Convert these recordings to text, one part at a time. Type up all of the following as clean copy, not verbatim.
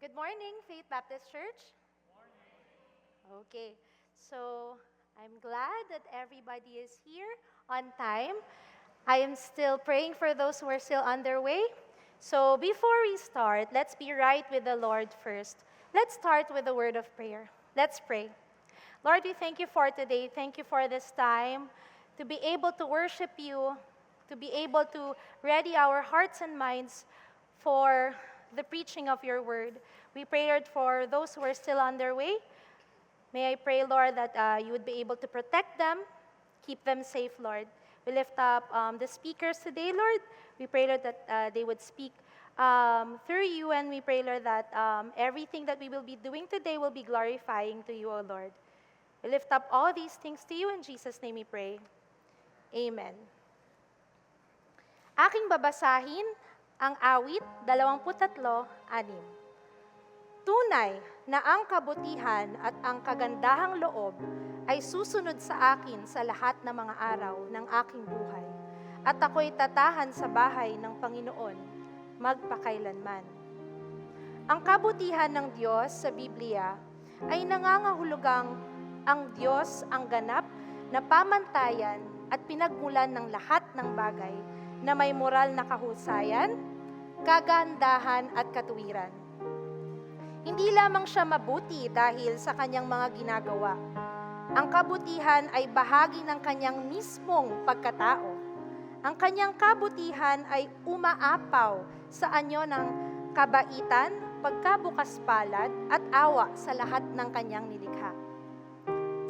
Good morning, Faith Baptist Church. Okay, so I'm glad that everybody is here on time. I am still praying for those who are still on their way. So before we start, let's be right with the Lord first. Let's start with a word of prayer. Let's pray. Lord, we thank you for today. Thank you for this time to be able to worship you, to be able to ready our hearts and minds for the preaching of your word. We pray, Lord, for those who are still on their way. May I pray, Lord, that you would be able to protect them, keep them safe, Lord. We lift up the speakers today, Lord. We pray, Lord, that they would speak through you, and we pray, Lord, that everything that we will be doing today will be glorifying to you, O Lord. We lift up all these things to you. In Jesus' name we pray. Amen. Aking babasahin ang awit 23:6. Tunay na ang kabutihan at ang kagandahang loob ay susunod sa akin sa lahat ng mga araw ng aking buhay, at ako'y tatahan sa bahay ng Panginoon magpakailanman. Ang kabutihan ng Diyos sa Biblia ay nangangahulugang ang Diyos ang ganap na pamantayan at pinagmulan ng lahat ng bagay na may moral na kahusayan, kagandahan at katuwiran. Hindi lamang siya mabuti dahil sa kanyang mga ginagawa. Ang kabutihan ay bahagi ng kanyang mismong pagkatao. Ang kanyang kabutihan ay umaapaw sa anyo ng kabaitan, pagkabukas palad at awa sa lahat ng kanyang nilikha.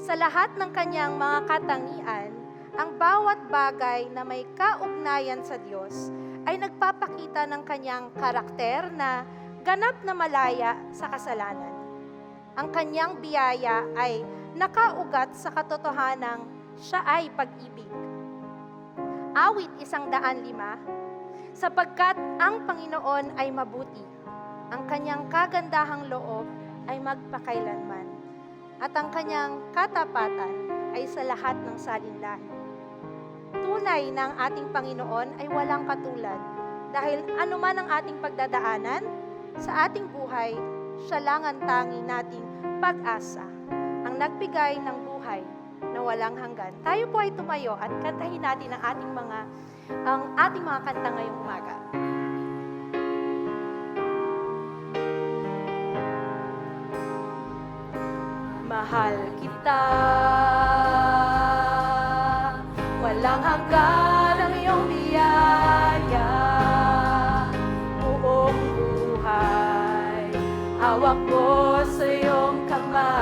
Sa lahat ng kanyang mga katangian, ang bawat bagay na may kaugnayan sa Diyos ay nagpapakita ng kanyang karakter na ganap na malaya sa kasalanan. Ang kanyang biyaya ay nakaugat sa katotohanang siya ay pag-ibig. Awit 105, sapagkat ang Panginoon ay mabuti, ang kanyang kagandahang loob ay magpakailanman, at ang kanyang katapatan ay sa lahat ng salinlahi. Tunay na ang ating Panginoon ay walang katulad, dahil anuman ang ating pagdadaanan, sa ating buhay, siya lang ang tanging nating pag-asa, ang nagbigay ng buhay na walang hanggan. Tayo po ay tumayo at kantahin natin ang ating mga kanta ngayong umaga. Mahal kita, walang hanggan ang iyong biyaya, buong buhay, hawak ko sa iyong kamay.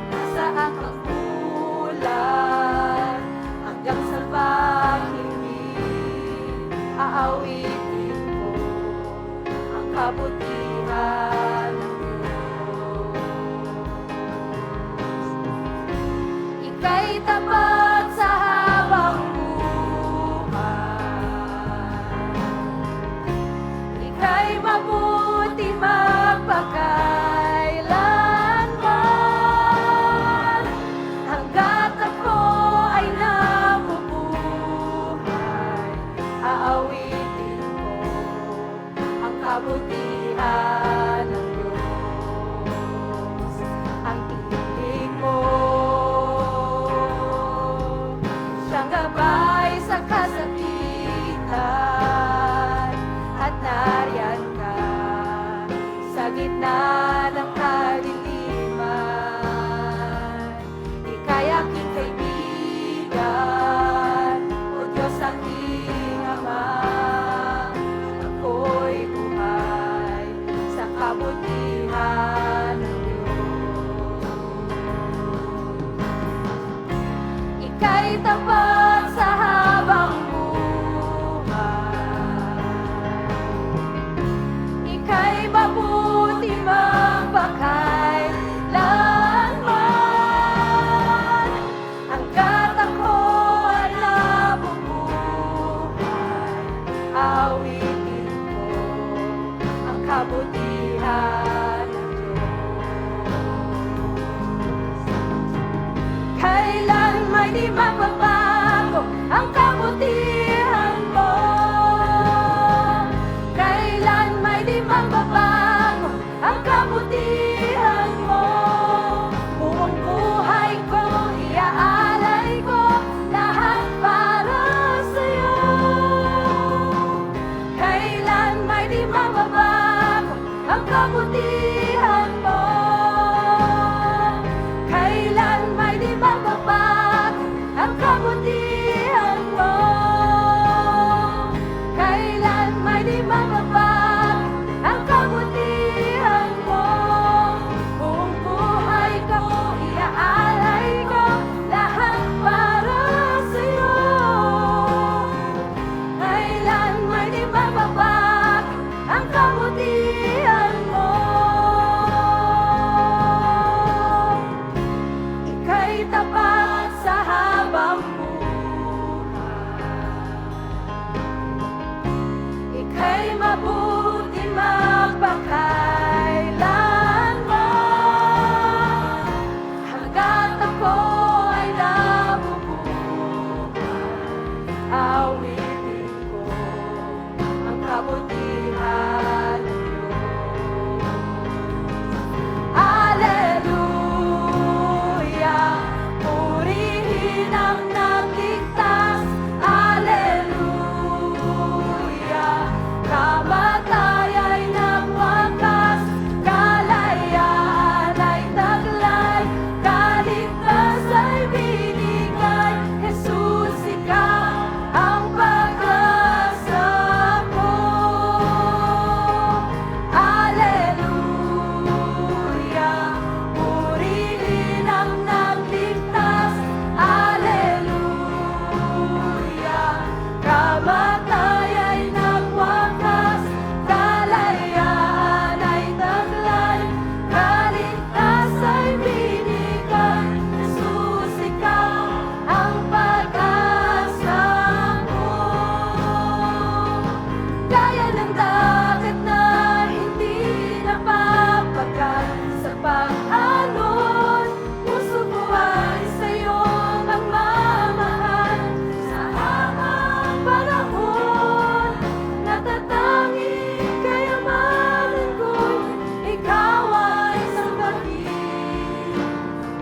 Nasa akang bulan, hanggang sa pag-ibig, aawitin ko ang kabutihan ng Ika'y tapat sa habang buhay. Ika'y mabuti magpakailanman. Hanggat ako ay nabubuhay, aawitin ko ang kabutihan ng Diyos. Ang tinig mo siyang gabay sa kasakitan, at nariyan ka sa gitna ng kadiliman. Ika'y aking kaibigan, O Diyos aking Ama. Ako'y buhay sa kabutihan ng Diyos. Ika'y tapat sa habang buhay. Ika'y mabuti magpakailanman. Hanggat ako ay nabubuhay, aawitin ko ang kabutihan ng Diyos. Kailan may di magbabago ang kabutihan mo? Kailan may di kabutihan mo. Kailan may di magbabago ang kabutihan mo. Kailan may di magbabago ang kabutihan mo. Buong buhay ko, iaalay ko lahat para sa'yo. Kailan may di magbabago ang kabutihan mo. Ika'y tapat sa habang buhay. Ika'y mabuti magpakailanman. Hanggat ako ay nabubuhay, awitin ko ang kabutihan mo. Alleluia, purihin ang nagligtas. Alleluia, kamatay ay nagwakas, kalayaan ay taglay, kaligtas ay binigay. Jesus, ikaw ang pag-asa ko. Alleluia, purihin ang nagligtas. Alleluia, kamatay ay nagwakas, kalayaan ay taglay, kaligtas ay binigay. Jesus, ikaw ang pag-asa ko. Gaya ng dagat na hindi napapagal sa pag-alon, puso ko ay sa'yo magmamahal. Sa habang panahon, natatanging kayamanan ko'y ikaw ay sambahin.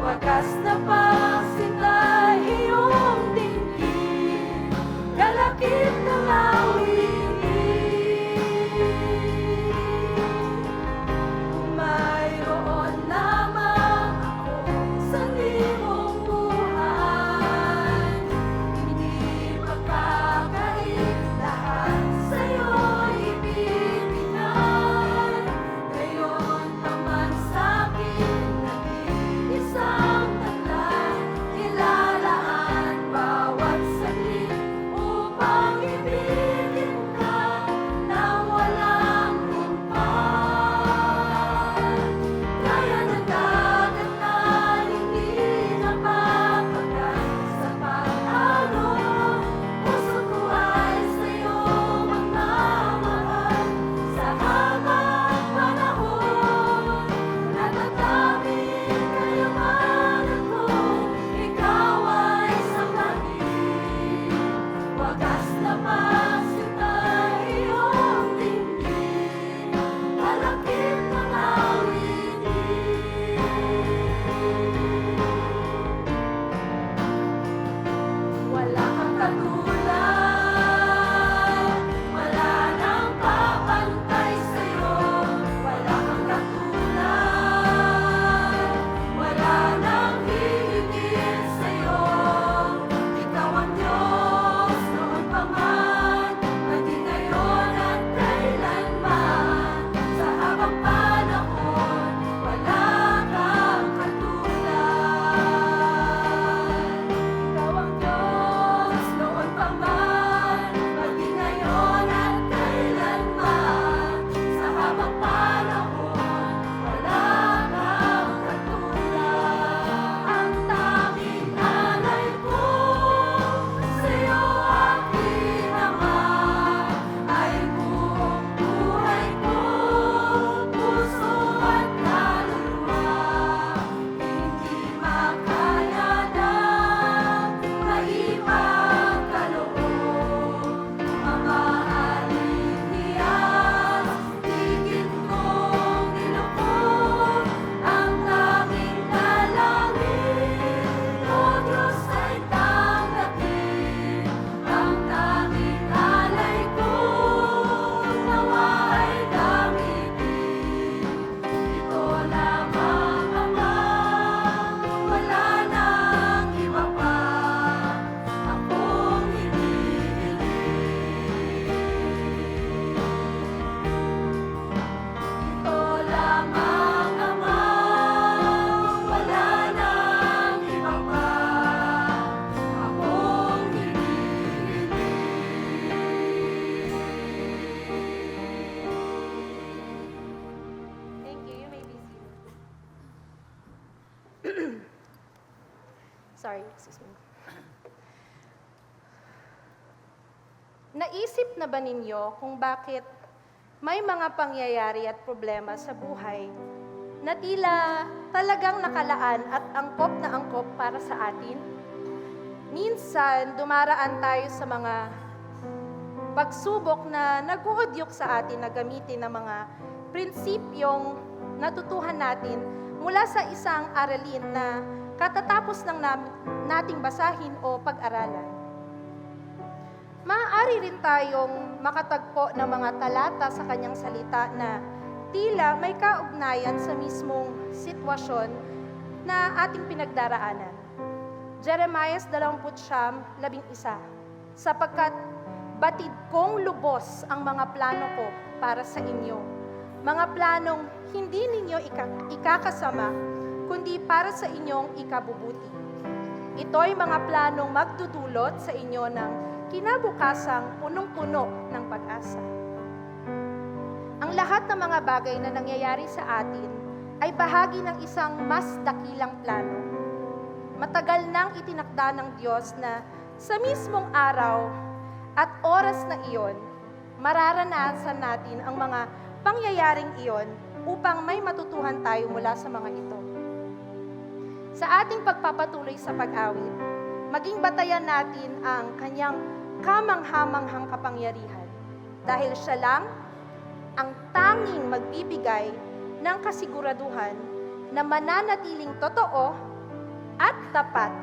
Wagas na pagsintay iyong dinggin, kalakip ng awitin. Sorry, excuse me. Naisip na ba ninyo kung bakit may mga pangyayari at problema sa buhay na tila talagang nakalaan at angkop na angkop para sa atin? Minsan, dumaraan tayo sa mga pagsubok na nag-uudyok sa atin na gamitin ng mga prinsipyong natutuhan natin mula sa isang aralin na katatapos ng nating basahin o pag-aralan. Maaari rin tayong makatagpo ng mga talata sa kanyang salita na tila may kaugnayan sa mismong sitwasyon na ating pinagdaraanan. Jeremiah 29:11, sapagkat batid kong lubos ang mga plano ko para sa inyo, mga planong hindi ninyo ikakasama, kundi para sa inyong ikabubuti. Ito'y mga planong magdudulot sa inyo ng kinabukasang punong-puno ng pag-asa. Ang lahat ng mga bagay na nangyayari sa atin ay bahagi ng isang mas dakilang plano. Matagal nang itinakda ng Diyos na sa mismong araw at oras na iyon, mararanasan natin ang mga pangyayaring iyon upang may matutuhan tayo mula sa mga ito. Sa ating pagpapatuloy sa pag-awit, maging batayan natin ang kanyang kamanghamanghang kapangyarihan dahil siya lang ang tanging magbibigay ng kasiguraduhan na mananatiling totoo at tapat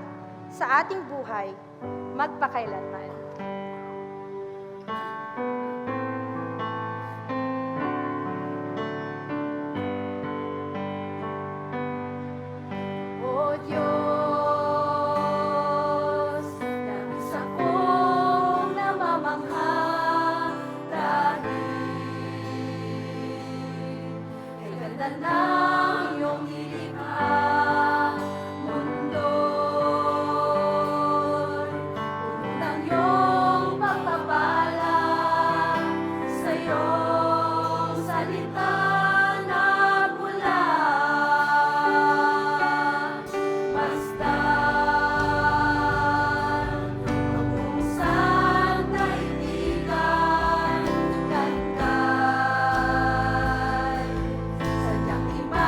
sa ating buhay magpakailanman. O Diyos, labis akong namamangha dahil kay ganda ng iyong nilikha. Sadyang iba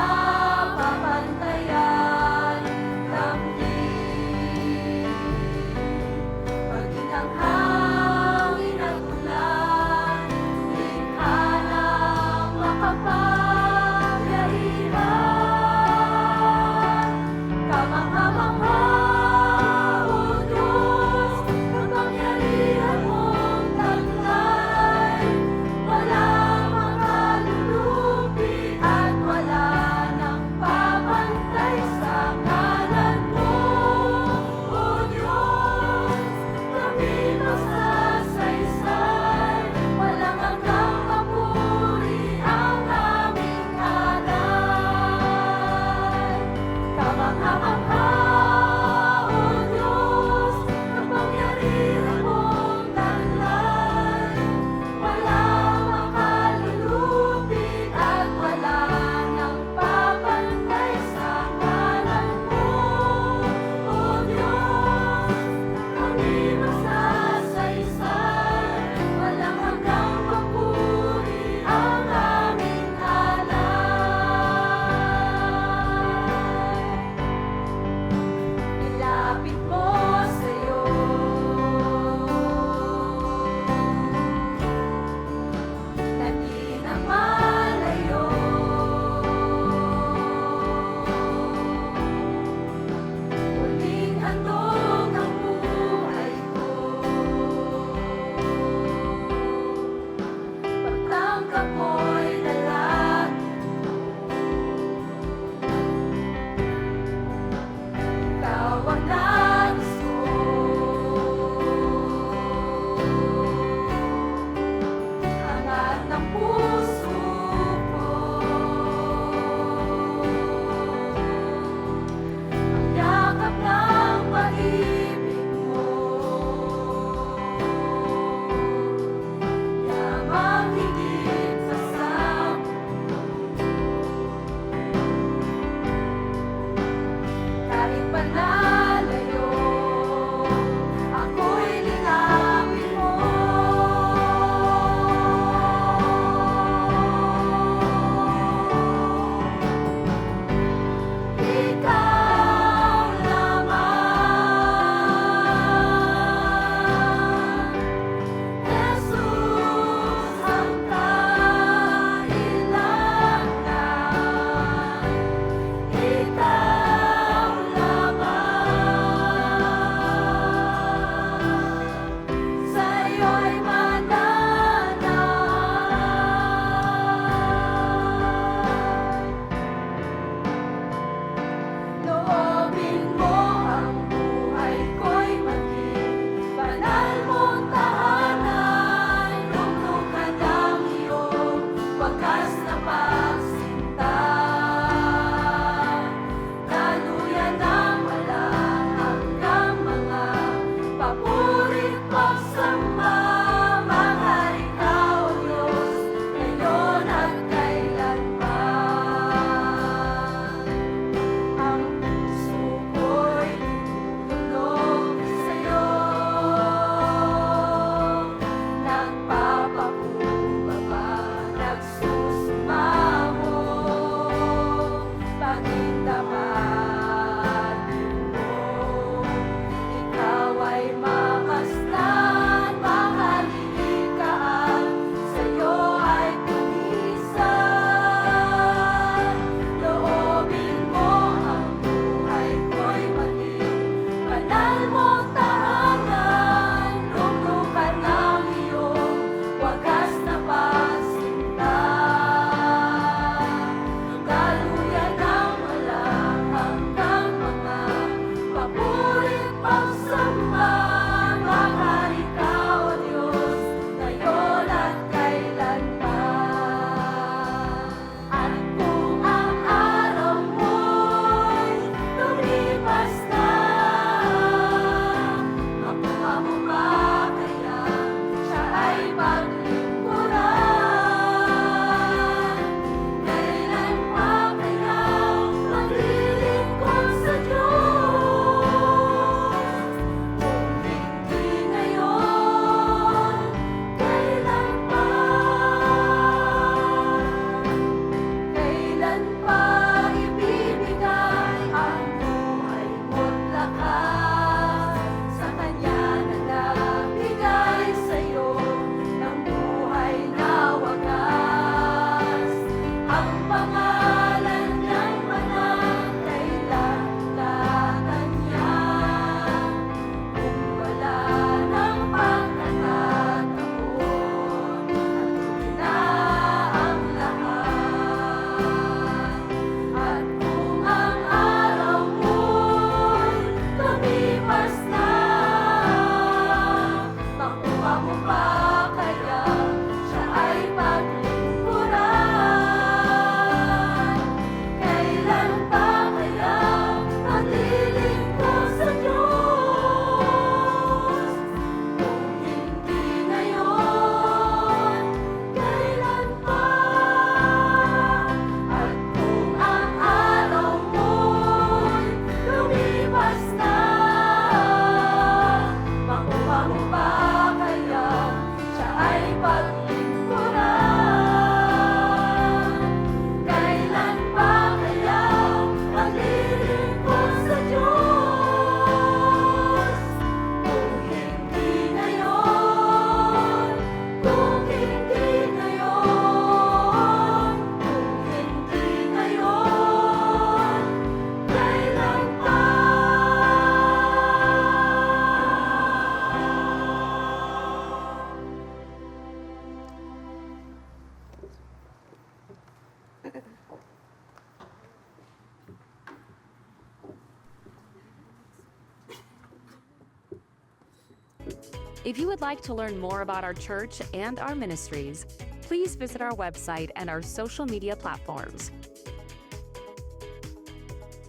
If you would like to learn more about our church and our ministries, please visit our website and our social media platforms.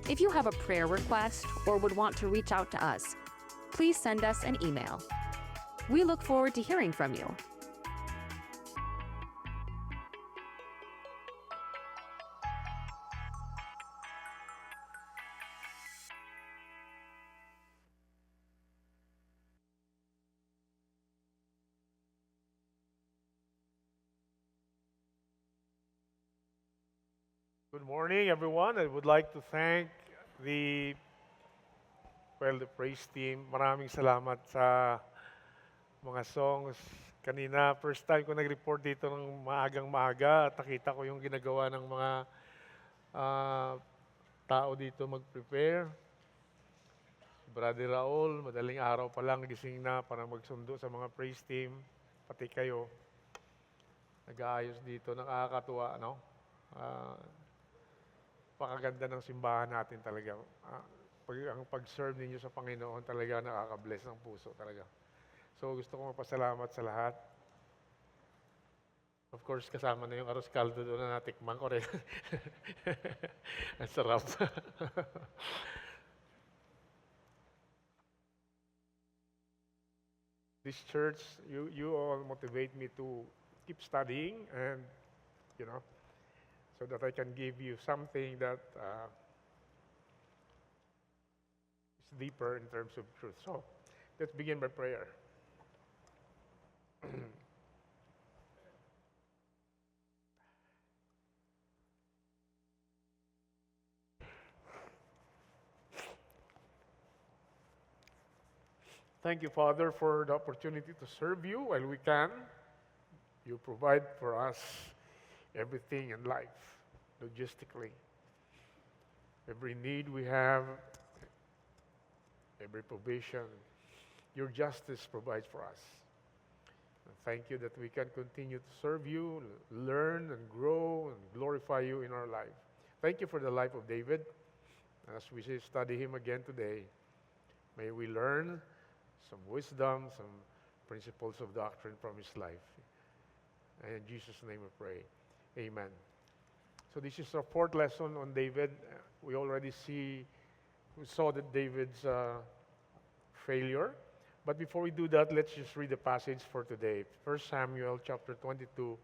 If you have a prayer request or would want to reach out to us, please send us an email. We look forward to hearing from you. Good morning, everyone. I would like to thank the praise team. Maraming salamat sa mga songs. Kanina, first time ko nag-report dito ng maagang maaga at nakita ko yung ginagawa ng mga ah, tao dito mag-prepare. Si Brother Raul, madaling araw pa lang gising na para magsundo sa mga praise team. Pati kayo, nag-aayos dito. Nakakatuwa, no? Ah, Pakaganda ng simbahan natin talaga. Ang pag-serve ninyo sa Panginoon talaga nakaka-bless ng puso talaga. So gusto kong magpasalamat sa lahat. Of course, kasama na yung arroz caldo doon na natikman ko rin. Ang sarap. This church, you all motivate me to keep studying and, you know, so that I can give you something that is deeper in terms of truth. So let's begin by prayer. Thank you, Father, for the opportunity to serve you while we can. You provide for us everything in life, logistically. Every need we have, every provision, your justice provides for us. And thank you that we can continue to serve you, learn and grow and glorify you in our life. Thank you for the life of David. As we study him again today, may we learn some wisdom, some principles of doctrine from his life. And in Jesus' name we pray. Amen. So this is our fourth lesson on David. We saw that David's failure. But before we do that, let's just read the passage for today. 1 Samuel chapter 22,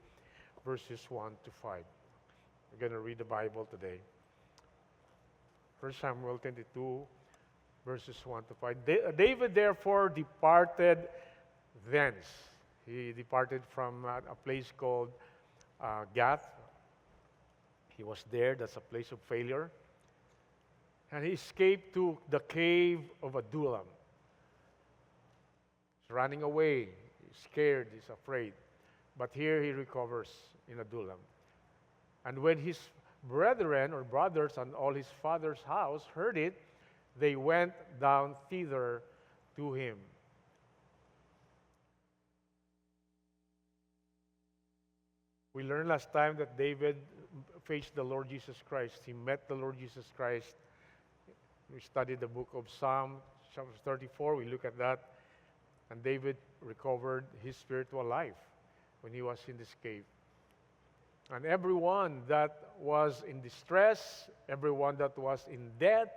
verses 1 to 5. We're going to read the Bible today. 1 Samuel 22, verses 1 to 5. David therefore departed thence. He departed from a place called Gath. He was there. That's a place of failure. And he escaped to the cave of Adullam. He's running away. He's scared. He's afraid. But here he recovers in Adullam. And when his brethren or brothers and all his father's house heard it, they went down thither to him. We learned last time that David faced the Lord Jesus Christ. He met the Lord Jesus Christ. We studied the book of Psalm, chapter 34. We look at that. And David recovered his spiritual life when he was in this cave. And everyone that was in distress, everyone that was in debt,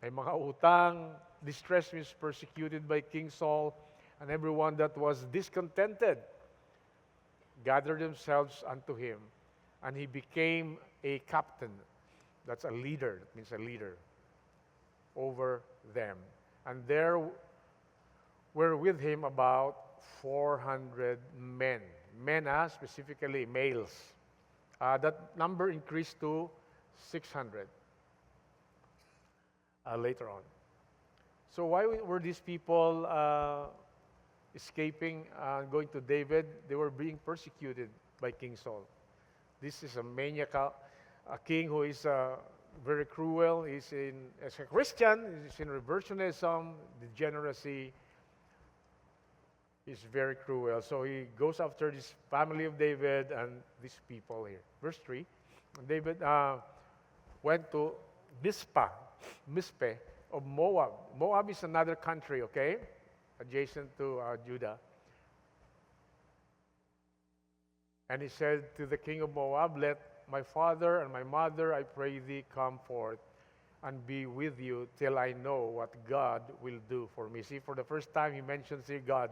may mga utang, distress means persecuted by King Saul, and everyone that was discontented gathered themselves unto him, and he became a captain. That's a leader. That means a leader over them. And there were with him about 400 men. Men, specifically males. That number increased to 600 later on. So why were these people escaping, going to David? They were being persecuted by King Saul. This is a maniac, a king who is very cruel. As a Christian, he's in reversionism, degeneracy. He's very cruel. So he goes after this family of David and these people here. Verse 3, David went to Mizpeh of Moab. Moab is another country, okay? adjacent to Judah. And he said to the king of Moab, "Let my father and my mother, I pray thee, come forth and be with you till I know what God will do for me." See, for the first time, he mentions here God.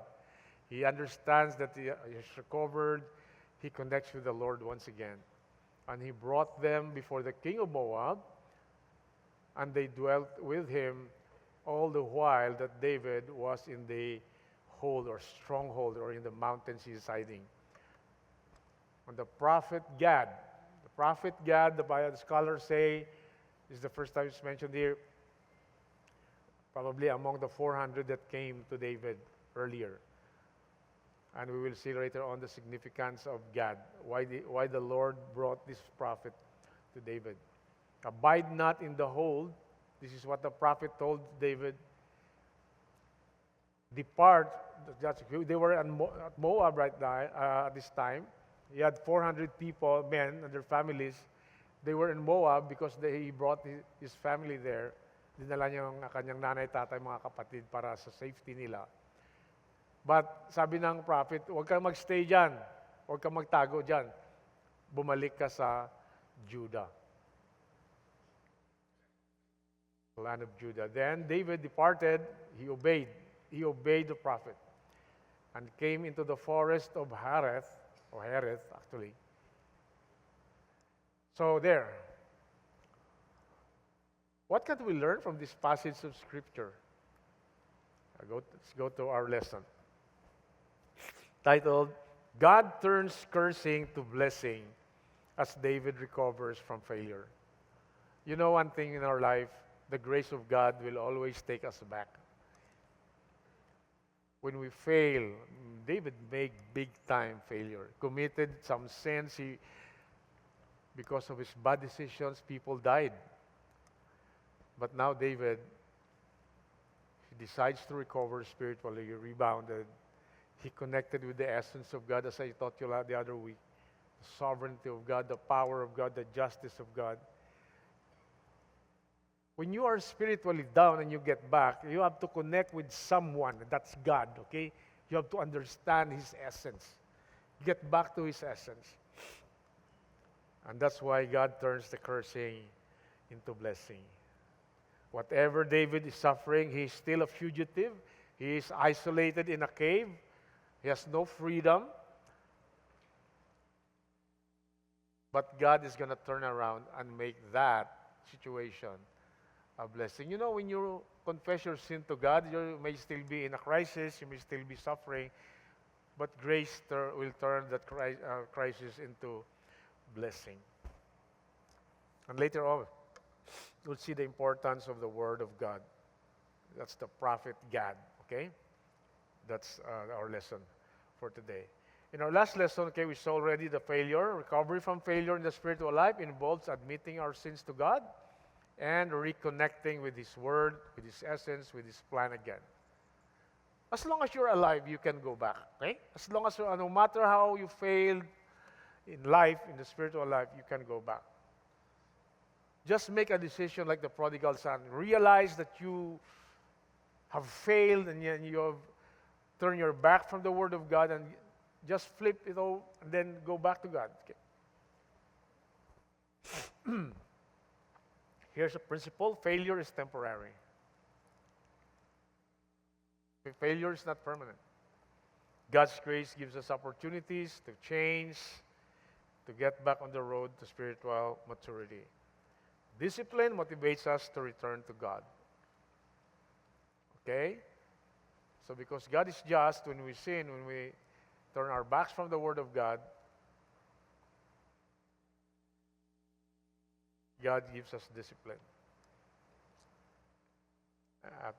He understands that he's recovered. He connects with the Lord once again. And he brought them before the king of Moab, and they dwelt with him all the while that David was in the hold or stronghold or in the mountains he's hiding. And the prophet Gad, the Bible scholars say, this is the first time it's mentioned here, probably among the 400 that came to David earlier. And we will see later on the significance of Gad, why the Lord brought this prophet to David. Abide not in the hold. This is what the prophet told David. Depart. They were at Moab right now, at this time. He had 400 people, men, and their families. They were in Moab because he brought his family there. Dinala niya ang kanyang nanay, tatay, mga kapatid para sa safety nila. But sabi ng prophet, huwag kang magstay dyan. Huwag kang magtago dyan. Bumalik ka sa Judah. The land of Judah. Then David departed. He obeyed. He obeyed the prophet and came into the forest of Hereth actually. So there. What can we learn from this passage of Scripture? Let's go to our lesson. Titled, God Turns Cursing to Blessing as David Recovers from Failure. You know one thing in our life, the grace of God will always take us back. When we fail, David made big-time failure, committed some sins. Because of his bad decisions, people died. But now David, he decides to recover spiritually. He rebounded. He connected with the essence of God, as I taught you the other week. The sovereignty of God, the power of God, the justice of God. When you are spiritually down and you get back, you have to connect with someone. That's God, okay? You have to understand His essence. Get back to His essence. And that's why God turns the cursing into blessing. Whatever David is suffering, he is still a fugitive. He is isolated in a cave. He has no freedom. But God is going to turn around and make that situation a blessing. You know, when you confess your sin to God, you may still be in a crisis, you may still be suffering, but grace will turn that crisis into blessing. And later on, you'll see the importance of the Word of God. That's the prophet Gad, okay? That's our lesson for today. In our last lesson, okay, we saw already the failure. Recovery from failure in the spiritual life involves admitting our sins to God and reconnecting with His Word, with His essence, with His plan again. As long as you're alive, you can go back, okay? As long as, no matter how you failed in life, in the spiritual life, you can go back. Just make a decision like the prodigal son. Realize that you have failed and you have turned your back from the Word of God and just flip it all and then go back to God. Okay. Here's a principle. Failure is temporary. Failure is not permanent. God's grace gives us opportunities to change, to get back on the road to spiritual maturity. Discipline motivates us to return to God. Okay? So because God is just, when we sin, when we turn our backs from the Word of God, God gives us discipline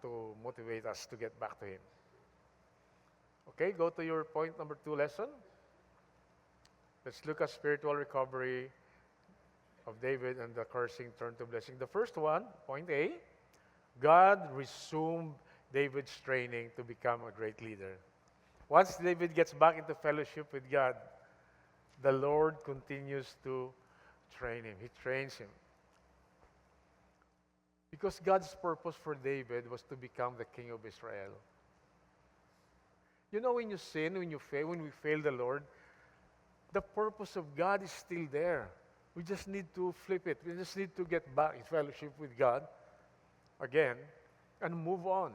to motivate us to get back to Him. Okay, go to your point number 2 lesson. Let's look at spiritual recovery of David and the cursing turned to blessing. The first one, point A, God resumed David's training to become a great leader. Once David gets back into fellowship with God, the Lord continues to train him. He trains him. Because God's purpose for David was to become the king of Israel. You know, when you sin, when you fail, when we fail the Lord, the purpose of God is still there. We just need to flip it. We just need to get back in fellowship with God again and move on.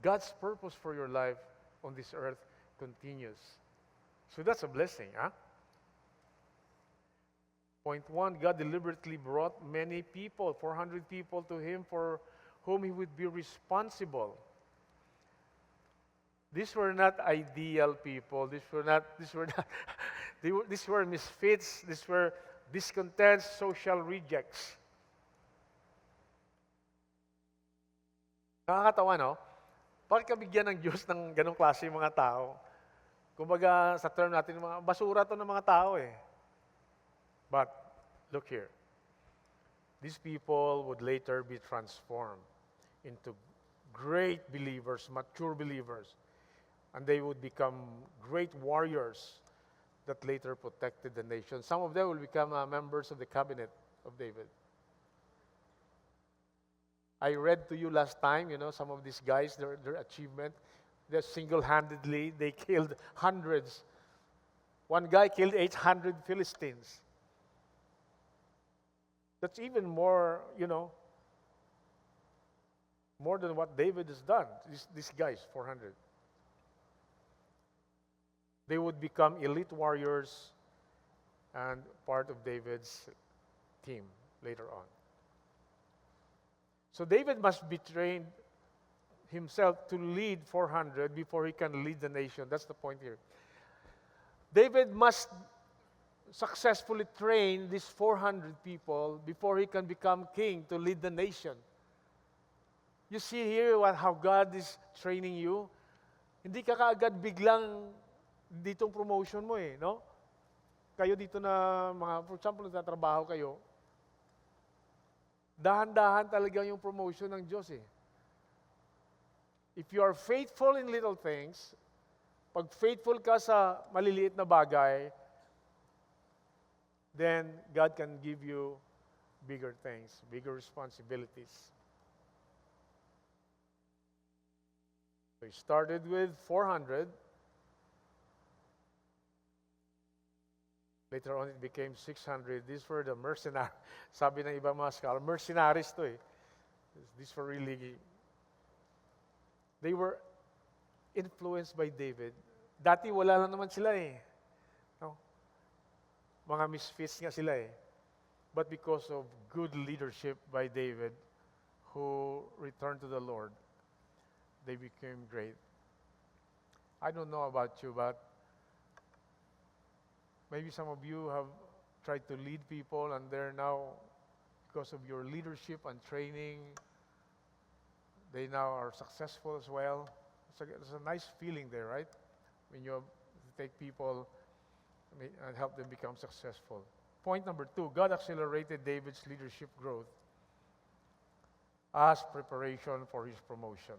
God's purpose for your life on this earth continues. So that's a blessing, huh? Point one, God deliberately brought many people, 400 people to Him for whom He would be responsible. These were not ideal people. These were not, these were misfits. These were discontents, social rejects. Nakakatawa, no? Bakit ka bigyan ng Diyos ng ganong klase yung mga tao? Kumbaga, sa term natin, mga basura to ng mga tao eh. But, look here. These people would later be transformed into great believers, mature believers. And they would become great warriors that later protected the nation. Some of them will become members of the cabinet of David. I read to you last time, some of these guys, their achievement. They single-handedly, they killed hundreds. One guy killed 800 Philistines. That's even more, more than what David has done. These guys, 400. They would become elite warriors and part of David's team later on. So David must be trained himself to lead 400 before he can lead the nation. That's the point here. David must successfully train these 400 people before he can become king to lead the nation. You see here how God is training you. Hindi ka kaagad biglang ditong promotion mo no? Kayo dito na for example, nagtatrabaho kayo, dahan-dahan talaga yung promotion ng Diyos If you are faithful in little things, pag faithful ka sa maliliit na bagay, then God can give you bigger things, bigger responsibilities. So he started with 400. Later on, it became 600. These were the mercenaries. Sabi ng ibang mga scholar, mercenaries to These were really, they were influenced by David. Dati wala lang naman sila No? Mga misfits nga sila But because of good leadership by David, who returned to the Lord, they became great. I don't know about you, but maybe some of you have tried to lead people and they're now, because of your leadership and training, they now are successful as well. It's a nice feeling there, right? When you take people and help them become successful. Point number 2, God accelerated David's leadership growth as preparation for his promotion.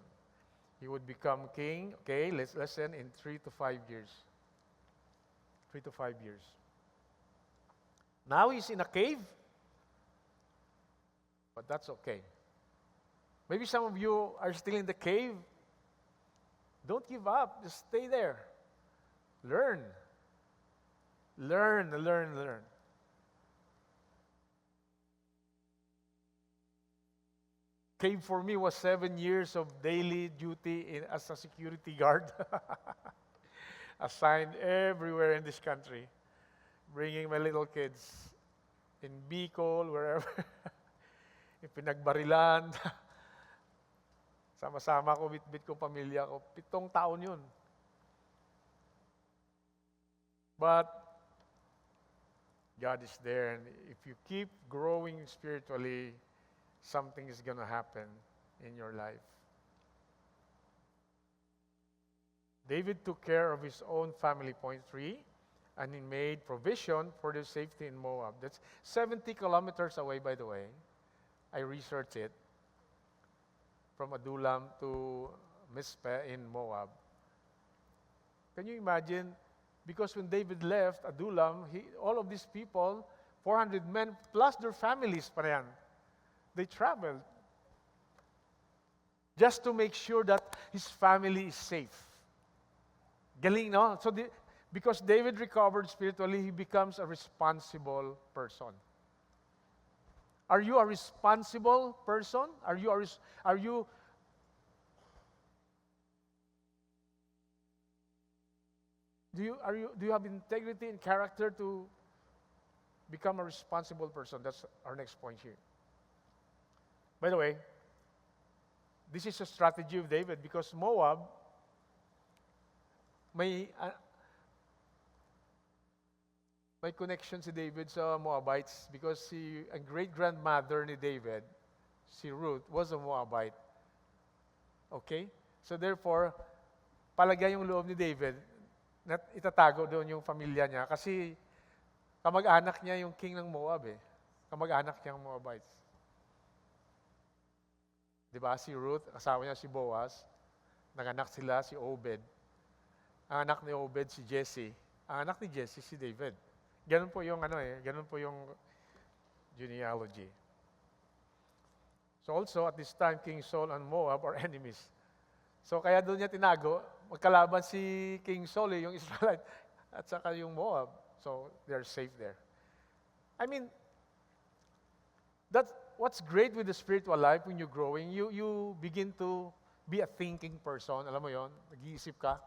He would become king, let's listen, in 3 to 5 years. 3 to 5 years. Now he's in a cave, but that's okay. Maybe some of you are still in the cave. Don't give up. Just stay there. Learn. Learn. Cave for me was 7 years of daily duty as a security guard. Assigned everywhere in this country, bringing my little kids in Bicol, wherever, in Pinagbarilan. Sama-sama ko, bit-bit ko, pamilya ko. 7 taon yun. But God is there, and if you keep growing spiritually, something is going to happen in your life. David took care of his own family, point 3, and he made provision for their safety in Moab. That's 70 kilometers away, by the way. I researched it. From Adullam to Mizpeh in Moab. Can you imagine? Because when David left Adullam, all of these people, 400 men, plus their families pa yan, they traveled just to make sure that his family is safe. Galing, no? So, because David recovered spiritually, he becomes a responsible person. Are you a responsible person? Are you do you have integrity and character to become a responsible person? That's our next point here. By the way, this is a strategy of David because Moab may connection si David sa Moabites because ang great-grandmother ni David, si Ruth, was a Moabite. Okay? So therefore, palagay yung loob ni David na itatago doon yung pamilya niya kasi kamag-anak niya yung king ng Moab eh. Kamag-anak niya ang Moabites. Diba? Si Ruth, asawa niya si Boaz, nanganak sila si Obed. Ang anak ni Obed si Jesse. Ang anak ni Jesse si David. Ganun po yung ganun po yung genealogy. So also at this time King Saul and Moab are enemies. So kaya doon niya tinago, magkalaban si King Saul yung Israelite at saka yung Moab. So they're safe there. I mean, that's what's great with the spiritual life when you're growing, you begin to be a thinking person. Alam mo yon, nag-iisip ka,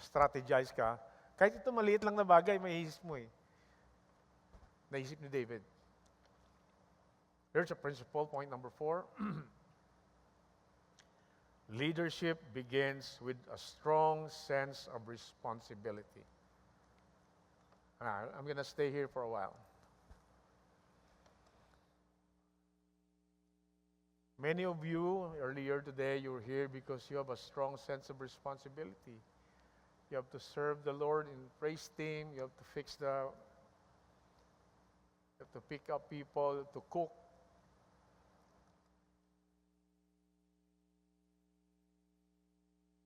strategize ka. Kahit ito maliit lang na bagay, maiisip mo eh. Naisip ni David. Here's a principle, point number 4. Leadership begins with a strong sense of responsibility. I'm going to stay here for a while. Many of you, earlier today, you were here because you have a strong sense of responsibility. You have to serve the Lord in praise team. You have to pick up people, to cook.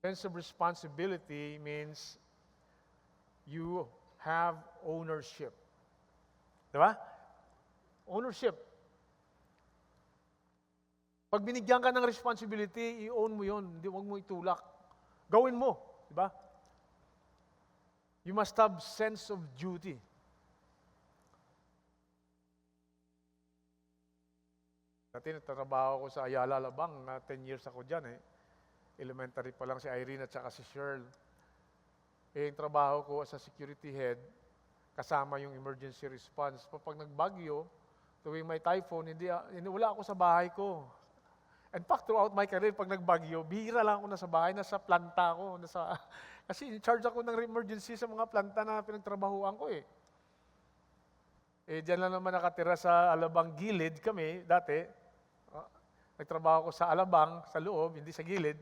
Sense of responsibility means you have ownership. Diba? Ownership. Pag binigyan ka ng responsibility, i-own mo yun. Hindi, huwag mo itulak. Gawin mo. Diba? You must have sense of duty. Dati nagtatrabaho ko sa Ayala Alabang, 10 years ako dyan eh. Elementary pa lang si Irene at saka si Cheryl. Eh, yung trabaho ko as a security head, kasama yung emergency response. Pag nagbagyo, tuwing may typhoon, wala ako sa bahay ko. In fact, throughout my career, pag nagbagyo, bihira lang ako nasa bahay, nasa planta ko. Kasi in charge ako ng emergency sa mga planta na pinagtrabahuan ko eh. Eh, dyan lang naman nakatira sa Alabang gilid kami, dati. Nagtrabaho ko sa Alabang, sa loob, hindi sa gilid.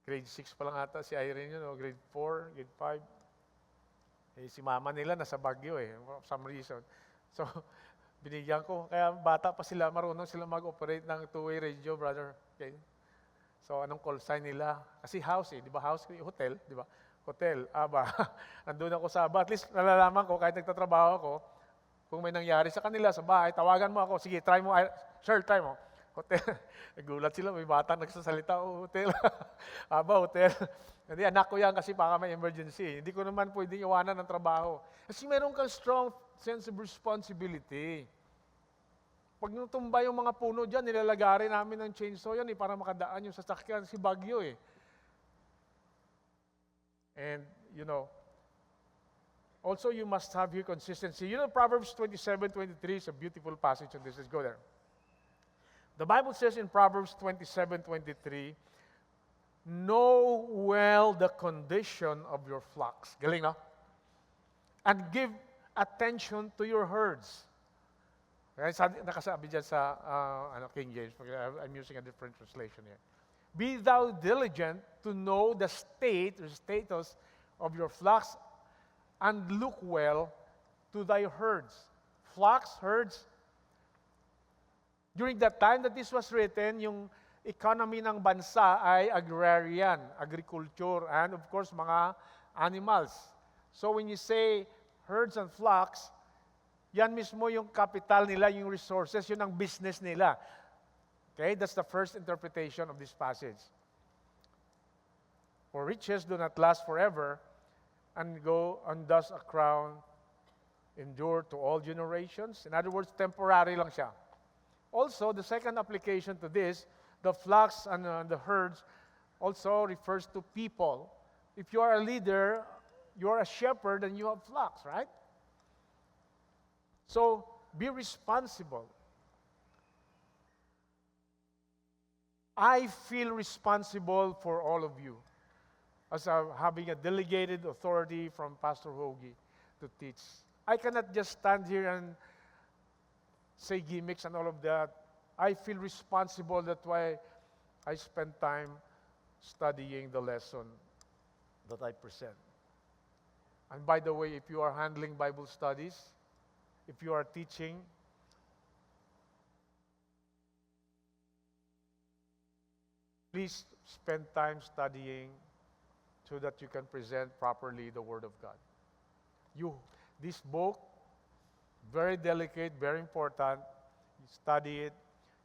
Grade 6 pa lang ata si Irene yun, grade 4, grade 5. Eh, si mama nila nasa Baguio eh, for some reason. So, binigyan ko. Kaya bata pa sila, marunong sila mag-operate ng two-way radio, brother. Okay? So, anong call sign nila? Kasi house eh, di ba? House, hotel, di ba? Hotel, aba. Nandun ako sa aba. At least nalalaman ko, kahit nagtatrabaho ako, kung may nangyari sa kanila, sa bahay, tawagan mo ako. Sige, try mo. Sure, try mo. Hotel. Nagulat sila, may bata nagsasalita, hotel. Aba, hotel. Hindi, anak ko yan kasi baka may emergency. Hindi ko naman pwedeng iwanan ng trabaho. Kasi meron kang strong sense of responsibility. Pag natumba yung mga puno dyan, nilalagari namin ng chainsaw yan para makadaan yung sasakyan si Baguio eh. And, also you must have your consistency. Proverbs 27:23 is a beautiful passage on this. Let's go there. The Bible says in Proverbs 27:23, know well the condition of your flocks. Galing, no? And give attention to your herds. Nakasabi dyan sa King James. I'm using a different translation here. Be thou diligent to know the state or status of your flocks and look well to thy herds. Flocks, herds. During that time that this was written, yung economy ng bansa ay agrarian, agriculture, and of course, mga animals. So when you say herds and flocks, yan mismo yung capital nila, yung resources, yun ang business nila. Okay, that's the first interpretation of this passage. For riches do not last forever, and thus a crown endure to all generations. In other words, temporary lang siya. Also, the second application to this, the flocks and the herds also refers to people. If you are a leader, you are a shepherd and you have flocks, right? So, be responsible. I feel responsible for all of you as having a delegated authority from Pastor Hoagie to teach. I cannot just stand here and say gimmicks and all of that. I feel responsible. That's why I spend time studying the lesson that I present. And by the way, if you are handling Bible studies, if you are teaching, please spend time studying so that you can present properly the Word of God. This book, very delicate, very important. You study it,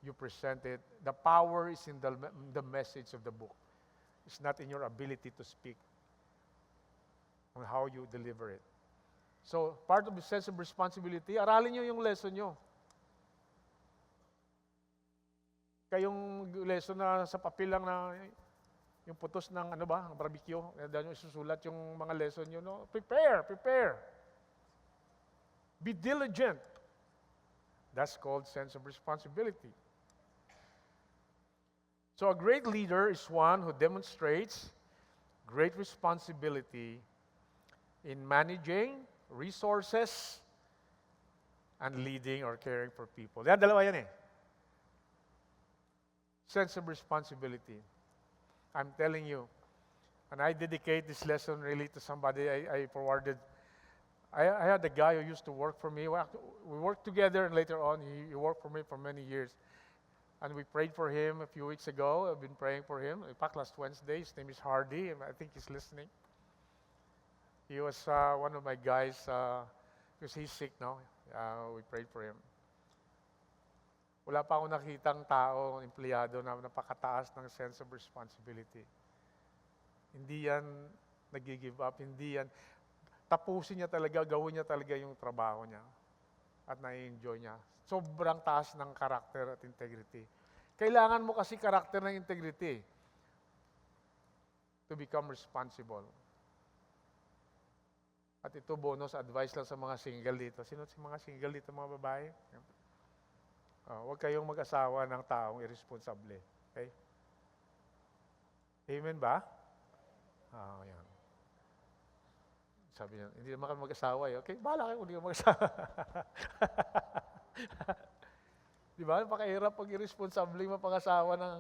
you present it. The power is in the message of the book. It's not in your ability to speak, on how you deliver it. So, part of the sense of responsibility, aralin nyo yung lesson nyo. Kayong lesson na sa papel lang na yung putos ng ang barbecue, dahil nyo isusulat yung mga lesson nyo, no? Prepare. Be diligent. That's called sense of responsibility. So a great leader is one who demonstrates great responsibility in managing resources and leading or caring for people. Dalawa yan eh. Sense of responsibility. I'm telling you, and I dedicate this lesson really to somebody I forwarded. I had a guy who used to work for me. We worked together, and later on, he worked for me for many years. And we prayed for him a few weeks ago. I've been praying for him. In fact, last Wednesday, his name is Hardy, and I think he's listening. He was one of my guys, because he's sick now. We prayed for him. Wala pa akong nakitang tao, empleyado na napakataas ng sense of responsibility. Hindi yan nag-give up, hindi yan. Tapusin niya talaga, gawin niya talaga yung trabaho niya. At na-enjoy niya. Sobrang taas ng karakter at integrity. Kailangan mo kasi karakter ng integrity to become responsible. At ito bonus advice lang sa mga single dito. Sino si mga single dito, mga babae? Huwag kayong mag-asawa ng taong irresponsable. Okay? Amen ba? Yan. Sabi niya, hindi naman kami mag-asawa eh. Okay, bahala kayo kung hindi mag-asawa. Di ba? Napakahirap pag irresponsable mapang-asawa ng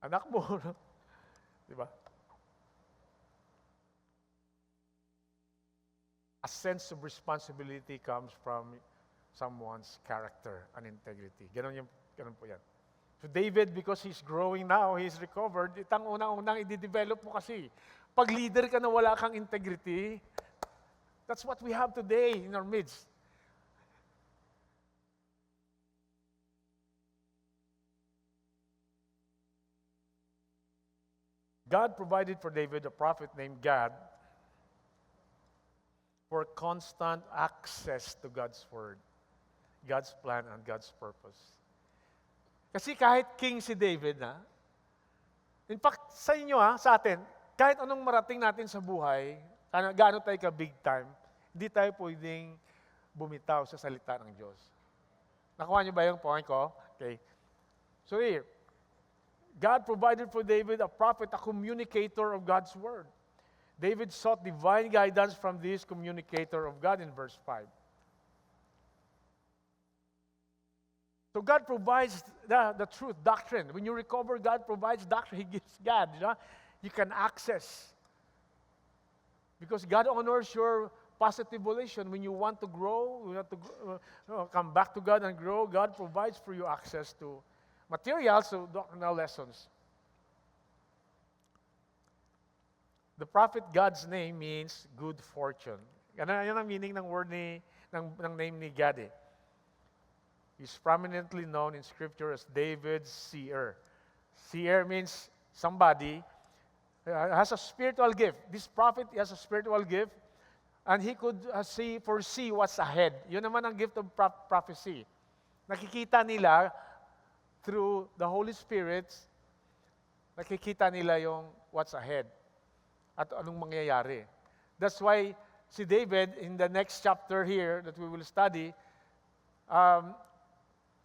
anak mo. No? Di ba? A sense of responsibility comes from someone's character and integrity. Ganun po yan. So David, because he's growing now, he's recovered, itang unang-unang i-develop mo kasi. Pag leader ka na wala kang integrity, that's what we have today in our midst. God provided for David a prophet named Gad for constant access to God's Word, God's plan, and God's purpose. Kasi kahit king si David, in fact, sa inyo, sa atin, kahit anong marating natin sa buhay, gaano tayo ka-big time, hindi tayo pwedeng bumitaw sa salita ng Diyos. Nakuha niyo ba yung point ko? Okay. So here, God provided for David a prophet, a communicator of God's Word. David sought divine guidance from this communicator of God in verse 5. So God provides the truth, doctrine. When you recover, God provides doctrine. He gives God. You can access. Because God honors your positive volition. When you want to grow, you want to come back to God and grow, God provides for you access to materials, so doctrinal lessons. The prophet God's name means good fortune. Yan ang meaning ng word ng name ni God eh. He's prominently known in Scripture as David's seer. Seer means somebody has a spiritual gift. This prophet has a spiritual gift, and he could foresee what's ahead. Yun naman ang gift of prophecy. Nakikita nila through the Holy Spirit, nakikita nila yung what's ahead at anong mangyayari. That's why si David, in the next chapter here that we will study,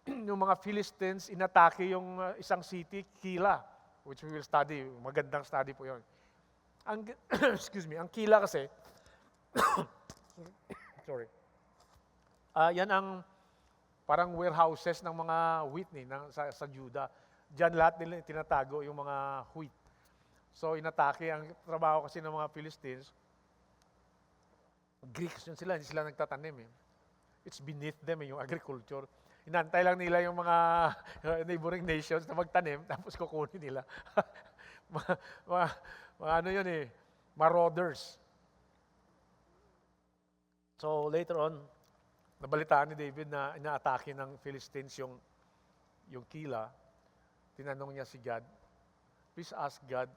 yung mga Philistines, inatake yung isang city, Kila, which we will study. Magandang study po yun. Excuse me, ang Kila kasi, sorry, yan ang parang warehouses ng mga wheat sa Judah. Diyan lahat nila tinatago yung mga wheat. So inatake, ang trabaho kasi ng mga Philistines, Greeks yun sila, hindi sila nagtatanim eh. It's beneath them yung agriculture. Inantay lang nila yung mga neighboring nations na magtanim, tapos kukunin nila. mga ano yun eh, marauders. So later on, nabalitaan ni David na inaatake ng Philistines yung Kila. Tinanong niya si God, please ask God,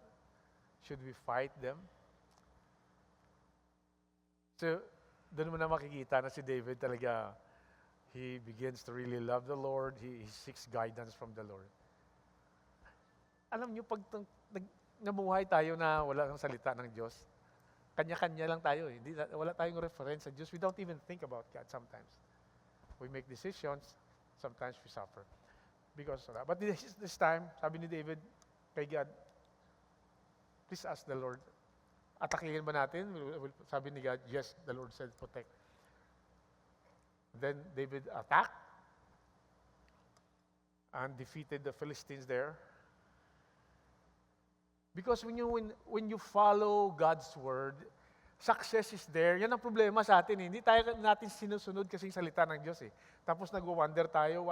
should we fight them? So, doon mo na makikita na si David talaga, he begins to really love the Lord. He seeks guidance from the Lord. Alam niyo, pag namuhay tayo na wala ng salita ng Diyos, kanya-kanya lang tayo eh. Wala tayong reference sa Diyos. We don't even think about God sometimes. We make decisions, sometimes we suffer because of that. But this time, sabi ni David kay God, please ask the Lord, atakihin ba natin? Sabi ni God, yes, the Lord said protect. Then David attacked and defeated the Philistines there. Because when you follow God's word, success is there. Yan ang problema sa atin. Hindi natin sinusunod kasi yung salita ng Diyos eh. Tapos nag-wonder tayo,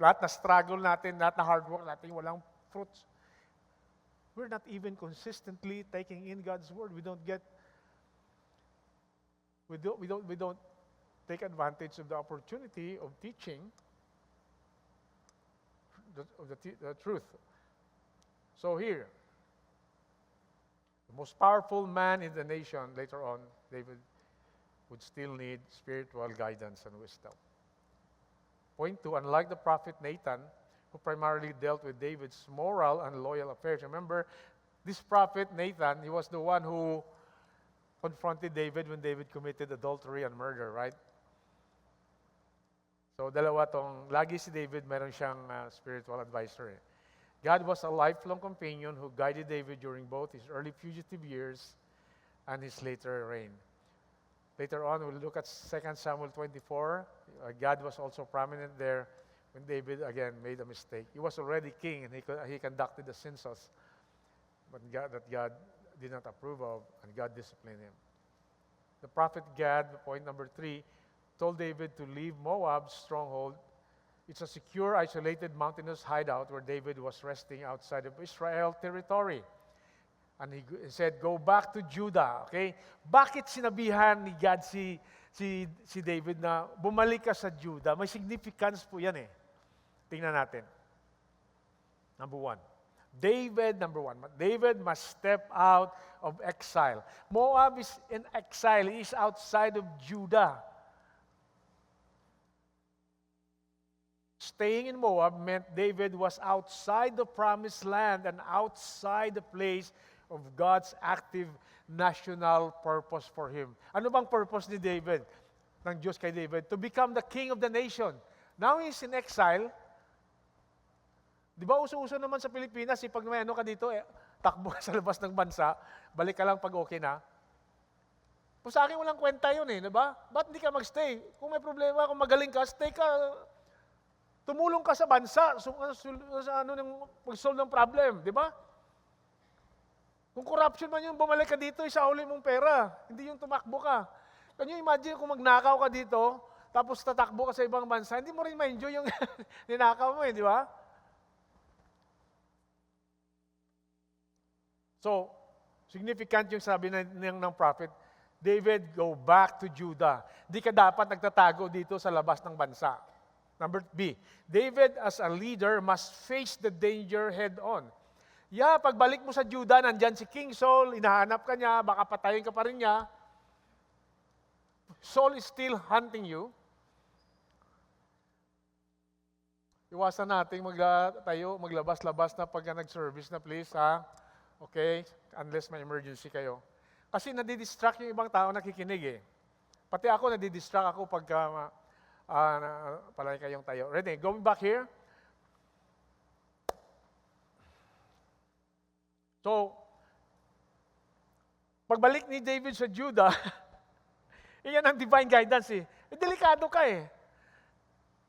lahat na struggle natin, lahat na hard work natin, walang fruits. We're not even consistently taking in God's word. We don't take advantage of the opportunity of teaching the truth. So here, the most powerful man in the nation, later on, David, would still need spiritual guidance and wisdom. Point 2, unlike the prophet Nathan, who primarily dealt with David's moral and loyal affairs. Remember, this prophet Nathan, he was the one who confronted David when David committed adultery and murder, right? So dalawa tong, lagi si David, meron siyang spiritual advisor eh. God was a lifelong companion who guided David during both his early fugitive years and his later reign. Later on, we'll look at 2 Samuel 24. God was also prominent there when David, again, made a mistake. He was already king, and he conducted the census, but that God did not approve of, and God disciplined him. The prophet Gad, point number 3, told David to leave Moab's stronghold. It's a secure, isolated, mountainous hideout where David was resting outside of Israel territory. And he said, go back to Judah. Okay? Bakit sinabihan ni God si David na bumalik ka sa Judah? May significance po yan eh. Tingnan natin. Number 1. David must step out of exile. Moab is in exile. He is outside of Judah. Staying in Moab meant David was outside the promised land and outside the place of God's active national purpose for him. Ano bang purpose ni David, ng Diyos kay David? To become the king of the nation. Now he's in exile. Di ba uso-uso naman sa Pilipinas, pag may ano ka dito, takbo ka sa labas ng bansa, balik ka lang pag okay na. Kung sa akin walang kwenta yun eh, di ba? Ba't hindi ka magstay? Kung may problema, kung magaling ka, stay ka. Tumulong ka sa bansa, pag-solve ng problem, di ba? Kung corruption man yung bumalik ka dito, isauli mong pera, hindi yung tumakbo ka. Can you imagine kung magnakaw ka dito, tapos tatakbo ka sa ibang bansa, hindi mo rin ma-enjoy yung ninakaw mo eh, di ba? So, significant yung sabi ng prophet, David, go back to Judah. Di ka dapat nagtatago dito sa labas ng bansa. Number B, David as a leader must face the danger head-on. Yeah, pagbalik mo sa Judah, nandyan si King Saul, hinahanap ka niya, baka patayin ka pa rin niya. Saul is still hunting you. Iwasan natin magtayo, maglabas-labas na pagka nag-service na please, ha? Okay? Unless may emergency kayo. Kasi nadidistract yung ibang tao nakikinig eh. Pati ako, nadidistract ako pagka palagi kayong tayo. Ready? Going back here. So, pagbalik ni David sa Judah, iyan ang divine guidance eh. Delikado ka eh.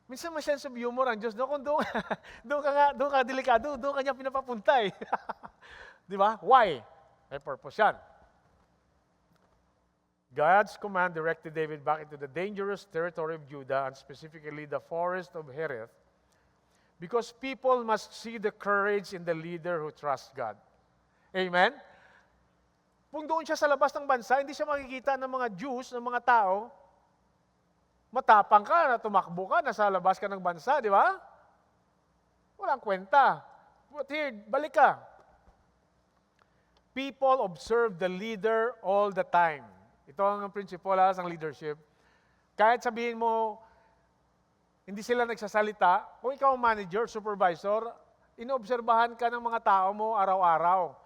Minsan may sense of humor ang Diyos. No? Kung doon ka delikado, doon ka niya pinapapunta eh. Di ba? Why? May purpose yan. God's command directed David back into the dangerous territory of Judah and specifically the forest of Hereth because people must see the courage in the leader who trusts God. Amen? Kung doon siya sa labas ng bansa, hindi siya makikita ng mga Jews, ng mga tao, matapang ka, na tumakbo ka, nasa labas ka ng bansa, di ba? Walang kwenta. But here, balik ka. People observe the leader all the time. Ito ang principle ng leadership. Kahit sabihin mo, hindi sila nagsasalita, kung ikaw ang manager, supervisor, inoobserbahan ka ng mga tao mo araw-araw.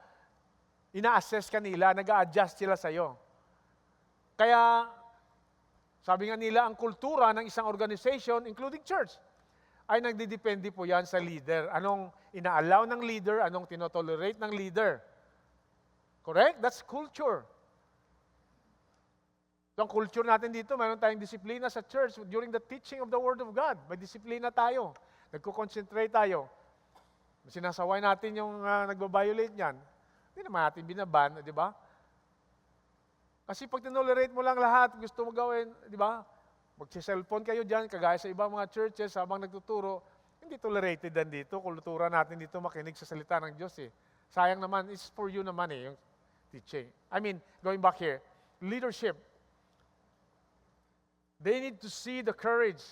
Ina-assess ka nila, nag-a-adjust sila sa'yo. Kaya, sabi nga nila, ang kultura ng isang organization, including church, ay nagdidepende po yan sa leader. Anong ina-allow ng leader, anong tinotolerate ng leader. Correct? That's culture. So, ang culture natin dito, mayroon tayong disiplina sa church during the teaching of the Word of God. May disiplina tayo. Nagko-concentrate tayo. Sinasaway natin yung nagbabiolate niyan. Hindi naman natin binaban, di ba? Kasi pag tinolerate mo lang lahat, gusto mo gawin, di ba? Magsi-cellphone kayo dyan, kagaya sa ibang mga churches habang nagtuturo, hindi tolerated din dito. Kultura natin dito makinig sa salita ng Diyos eh. Sayang naman, it's for you naman eh, yung teaching. I mean, going back here, leadership. They need to see the courage.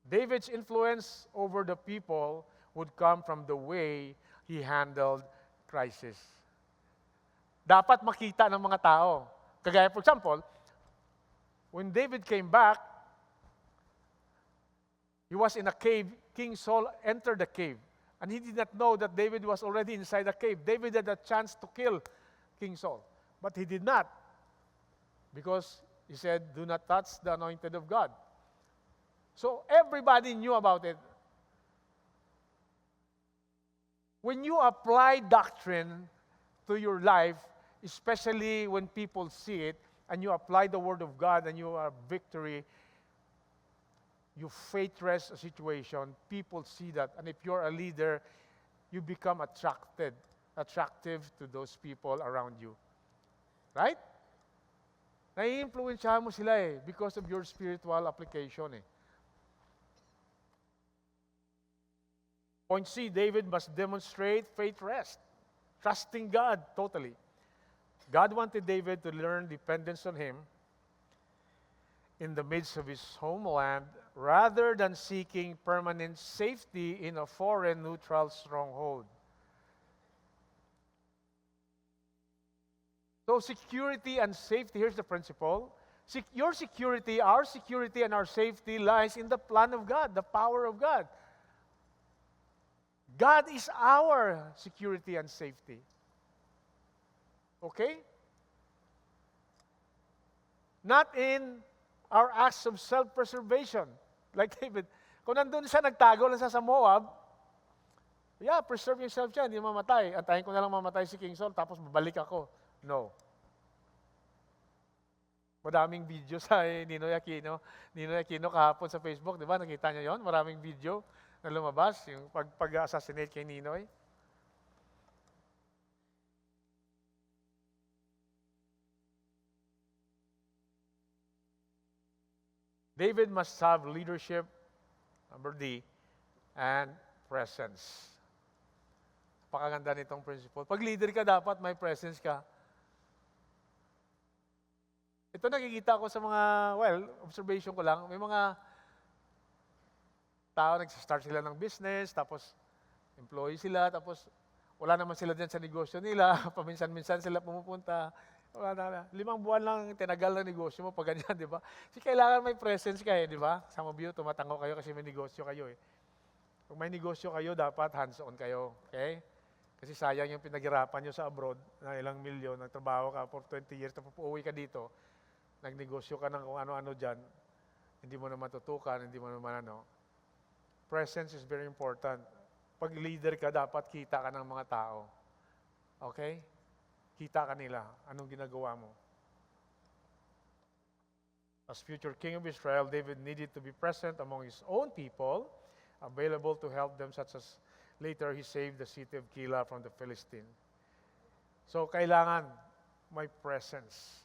David's influence over the people would come from the way he handled crisis. Dapat makita ng mga tao. Kagaya, for example, when David came back, he was in a cave. King Saul entered the cave. And he did not know that David was already inside the cave. David had a chance to kill King Saul. But he did not. Because he said, do not touch the anointed of God. So everybody knew about it. When you apply doctrine to your life, especially when people see it, and you apply the Word of God and you have victory, you faith-rest a situation, people see that. And if you're a leader, you become attractive to those people around you. Right? Nai-influensyahan mo sila eh because of your spiritual application eh. Point C, David must demonstrate faith rest, trusting God totally. God wanted David to learn dependence on Him in the midst of his homeland rather than seeking permanent safety in a foreign neutral stronghold. So security and safety, here's the principle. Your security, our security, and our safety lies in the plan of God, the power of God. God is our security and safety. Okay? Not in our acts of self-preservation. Like David, kung nandun siya, nagtago lang siya sa Moab, yeah, preserve yourself siya, hindi mamatay. Antayin ko na lang mamatay si King Saul, tapos babalik ako. No. Maraming video sa Ninoy Aquino. Ninoy Aquino kahapon sa Facebook, di ba? Nakita niyo yon? Maraming video na lumabas, yung pag-assassinate kay Ninoy. David must have leadership, number D, and presence. Pakaganda nitong principle. Pag leader ka, dapat may presence ka. Ito nakikita ko sa mga, observation ko lang, may mga tao, nagsistart sila ng business, tapos Employee sila, tapos wala naman sila dyan sa negosyo nila. Paminsan-minsan sila pumupunta. Wala na. 5 buwan lang tinagal ng negosyo mo pag ganyan, di ba? Kasi kailangan may presence kayo, di ba? Some of you, tumatango kayo kasi may negosyo kayo eh. Kung may negosyo kayo, dapat hands-on kayo. Okay? Kasi sayang yung pinaghirapan nyo sa abroad na ilang milyon, nagtrabaho ka for 20 years, tapos uuwi ka dito, nagnegosyo ka ng kung ano-ano dyan, hindi mo naman tutukan, hindi mo naman ano. Presence is very important. Pag leader ka, dapat kita ka ng mga tao. Okay? Kita ka nila. Anong ginagawa mo? As future king of Israel, David needed to be present among his own people, available to help them, such as later he saved the city of Keilah from the Philistine. So, kailangan may presence.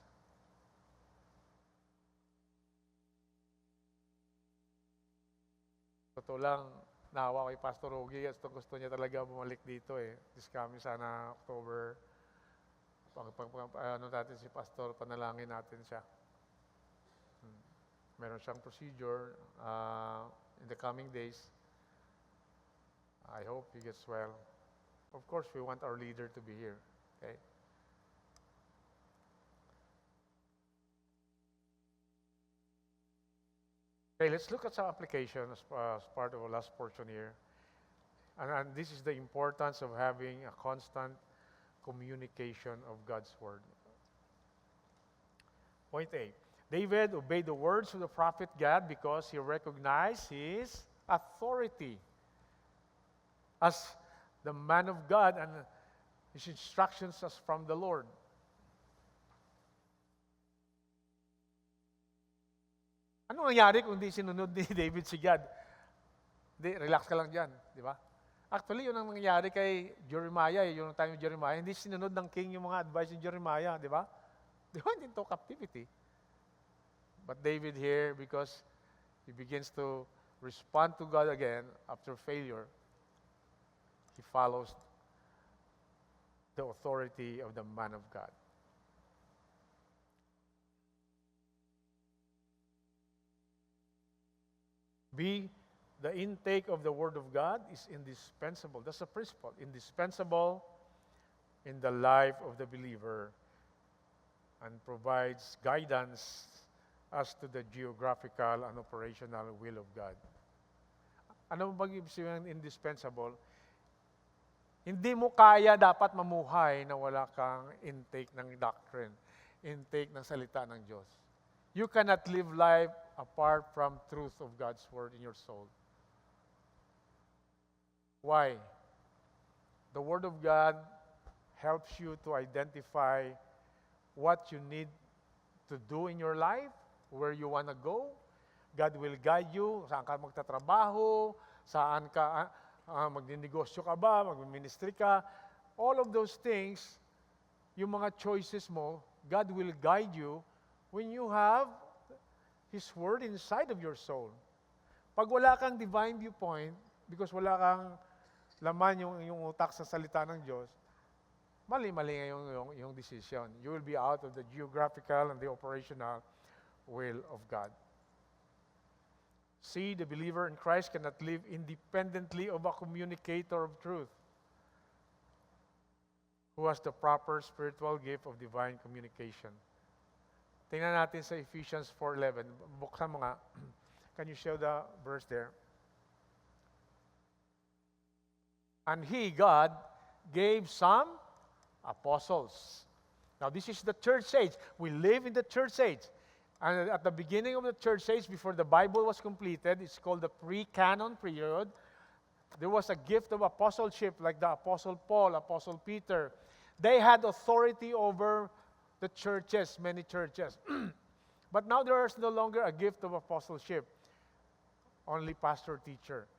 Totoo lang, naawa kay Pastor Ogie, gusto niya talaga bumalik dito eh. This coming sana October. Ano natin si Pastor, panalangin natin siya. Meron siyang procedure in the coming days. I hope he gets well. Of course, we want our leader to be here. Okay? Okay, let's look at some application as part of our last portion here. And this is the importance of having a constant communication of God's Word. Point A. David obeyed the words of the prophet Gad because he recognized his authority as the man of God and his instructions as from the Lord. Ano nangyari kung di sinunod ni David si God? Di, relax ka lang dyan, di ba? Actually, yun ang nangyari kay Jeremiah, yung time of Jeremiah, hindi sinunod ng king yung mga advice ni Jeremiah, di ba? They went into captivity. But David here, because he begins to respond to God again after failure, he follows the authority of the man of God. B, the intake of the Word of God is indispensable. That's a principle. Indispensable in the life of the believer and provides guidance as to the geographical and operational will of God. Ano bang ibig sabihin ng indispensable? Hindi mo kaya dapat mamuhay na wala kang intake ng doctrine, intake ng salita ng Diyos. You cannot live life apart from truth of God's Word in your soul. Why? The Word of God helps you to identify what you need to do in your life, where you want to go. God will guide you, saan ka magtatrabaho, saan ka magninegosyo ka ba, magministry ka. All of those things, yung mga choices mo, God will guide you when you have His Word inside of your soul. Pag wala kang divine viewpoint, because wala kang laman yung utak sa salita ng Diyos, mali-mali yung decision. You will be out of the geographical and the operational will of God. See, the believer in Christ cannot live independently of a communicator of truth who has the proper spiritual gift of divine communication. Tingnan natin sa Ephesians 4:11. Buksan mo nga. Can you show the verse there? And He, God, gave some apostles. Now, this is the church age. We live in the church age. And at the beginning of the church age, before the Bible was completed, it's called the pre-canon period, there was a gift of apostleship like the Apostle Paul, Apostle Peter. They had authority over the churches, many churches. But now there is no longer a gift of apostleship, only pastor, teacher.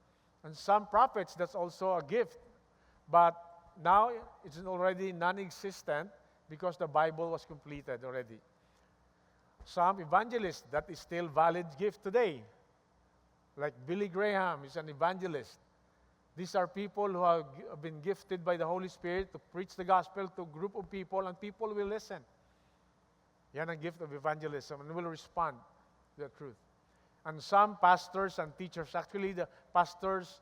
And some prophets, that's also a gift. But now it's already non-existent because the Bible was completed already. Some evangelists, that is still valid gift today. Like Billy Graham is an evangelist. These are people who have been gifted by the Holy Spirit to preach the gospel to a group of people, and people will listen. Yan ang gift of evangelism, and will respond to the truth. And some pastors and teachers, actually the pastors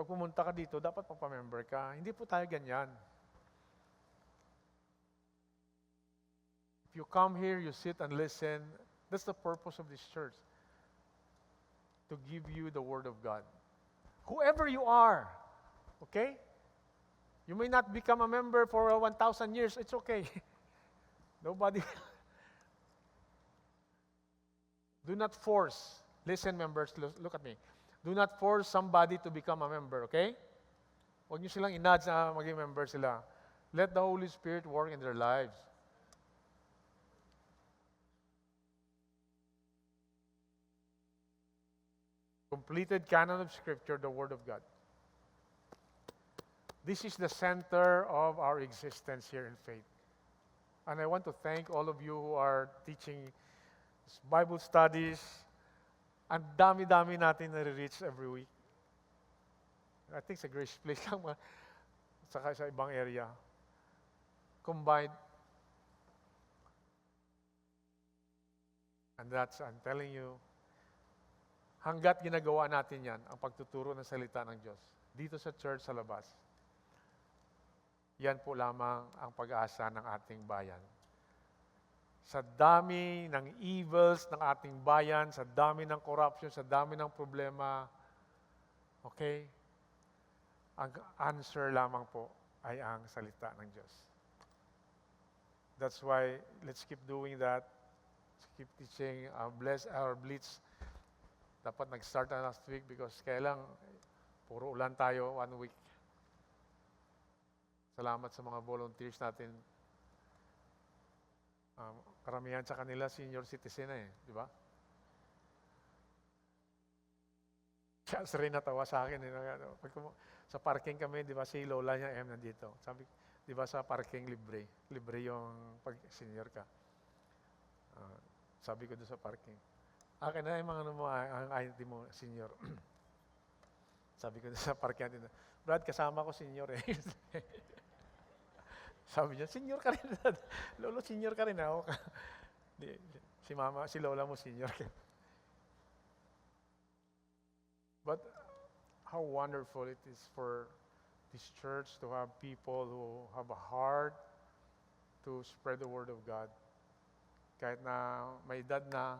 pag pumunta ka dito, dapat magpa-member ka. Hindi po tayo ganyan. If you come here, you sit and listen, that's the purpose of this church. To give you the Word of God. Whoever you are, okay? You may not become a member for 1,000 years, it's okay. Nobody. Do not force. Listen, members, look at me. Do not force somebody to become a member, okay? Huwag niyo silang inudge na maging member sila. Let the Holy Spirit work in their lives. Completed canon of Scripture, the Word of God. This is the center of our existence here in faith. And I want to thank all of you who are teaching Bible studies. Ang dami-dami natin nare-reach every week. I think sa Grace Place lang, saka sa ibang area. Combined. And that's, I'm telling you, hanggat ginagawa natin yan, ang pagtuturo ng salita ng Diyos, dito sa church, sa labas, yan po lamang ang pag-asa ng ating bayan. Sa dami ng evils ng ating bayan, sa dami ng corruption, sa dami ng problema, okay, ang answer lamang po ay ang salita ng Diyos. That's why, let's keep doing that. Let's keep teaching. Bless our Blitz. Dapat nag-start na last week because kailang puro ulan tayo 1 week. Salamat sa mga volunteers natin. Karamihan sa kanila senior citizen na di ba? Siya rin natawa sa akin. Sa parking kami, di ba, si Lola niya nandito. Sabi, di ba sa parking libre? Libre yung pag senior ka. Sabi ko doon sa parking. Akin na yung mga ang ID mo, senior. Sabi ko doon sa parking natin, Brad, kasama ko senior eh. Sabi niya, senior ka rin. Lolo, senior ka rin ako. Si mama, si Lola mo senior ka. But how wonderful it is for this church to have people who have a heart to spread the Word of God. Kahit na may edad na,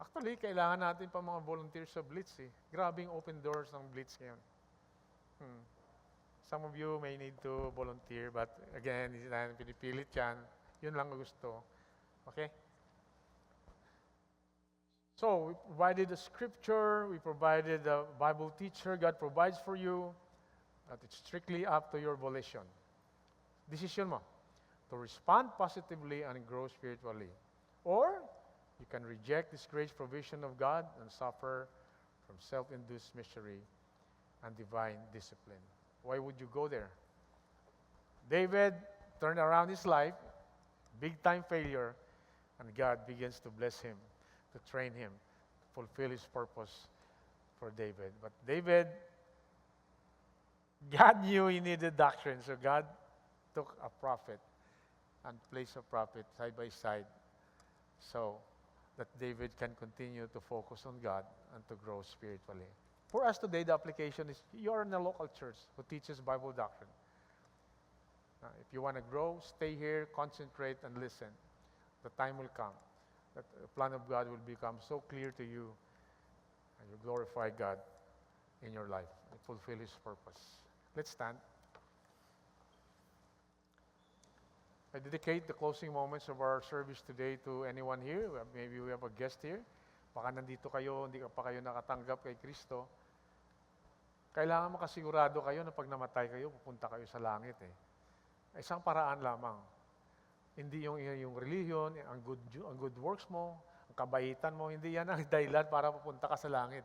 actually, kailangan natin pa mga volunteers sa Blitz eh. Grabing open doors ng Blitz ngayon. Some of you may need to volunteer, but again, hindi na pinipilit yan. Yun lang gusto. Okay? So, we provided the scripture, we provided the Bible teacher, God provides for you, but it's strictly up to your volition. Decision mo, to respond positively and grow spiritually. Or, you can reject this great provision of God and suffer from self-induced misery and divine discipline. Why would you go there? David turned around his life, big-time failure, and God begins to bless him, to train him, to fulfill his purpose for David. But David, God knew he needed doctrine, so God took a prophet and placed a prophet side by side so that David can continue to focus on God and to grow spiritually. For us today, the application is you are in a local church who teaches Bible doctrine. If you want to grow, stay here, concentrate, and listen. The time will come that the plan of God will become so clear to you and you glorify God in your life and fulfill His purpose. Let's stand. I dedicate the closing moments of our service today to anyone here. Maybe we have a guest here. Baka nandito kayo, hindi pa kayo nakatanggap kay Kristo. Kailangan makasigurado kayo na pag namatay kayo, pupunta kayo sa langit eh. Isang paraan lamang. Hindi yung religion, ang good works mo, ang kabaitan mo, hindi yan ang dahilan para pupunta ka sa langit.